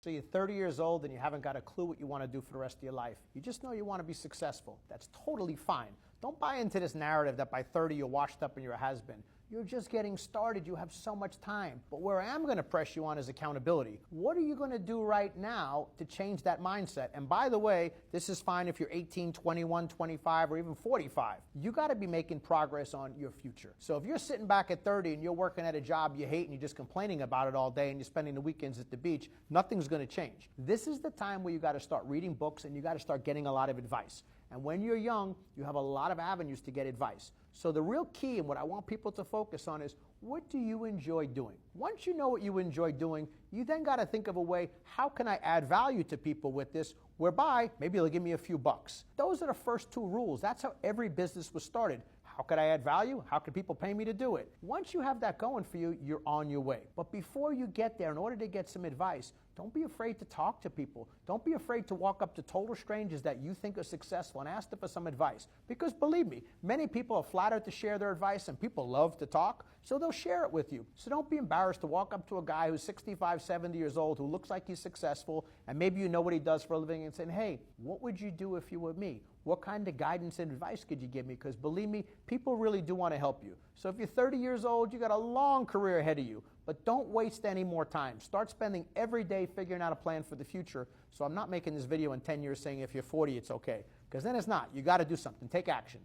So you're 30 years old and you haven't got a clue what you want to do for the rest of your life. You just know you want to be successful. That's totally fine. Don't buy into this narrative that by 30 you're washed up and you're a has-been. You're just getting started. You have so much time. But where I am going to press you on is accountability. What are you going to do right now to change that mindset? And by the way, this is fine if you're 18, 21, 25, or even 45. You got to be making progress on your future. So if you're sitting back at 30 and you're working at a job you hate and you're just complaining about it all day and you're spending the weekends at the beach, nothing's going to change. This is the time where you got to start reading books and you got to start getting a lot of advice. And when you're young, you have a lot of avenues to get advice. So the real key and what I want people to focus on is, what do you enjoy doing? Once you know what you enjoy doing, you then got to think of a way, how can I add value to people with this, whereby maybe they'll give me a few bucks. Those are the first two rules. That's how every business was started. How could I add value? How can people pay me to do it? Once you have that going for you, you're on your way. But before you get there, in order to get some advice, don't be afraid to talk to people. Don't be afraid to walk up to total strangers that you think are successful and ask them for some advice. Because believe me, many people are flattered to share their advice and people love to talk, so they'll share it with you. So don't be embarrassed to walk up to a guy who's 65, 70 years old, who looks like he's successful, and maybe you know what he does for a living, and saying, hey, what would you do if you were me? What kind of guidance and advice could you give me? Because believe me, people really do want to help you. So if you're 30 years old, you got a long career ahead of you, but don't waste any more time. Start spending every day figuring out a plan for the future. So I'm not making this video in 10 years saying if you're 40, it's okay, because then it's not. You got to do something. Take action.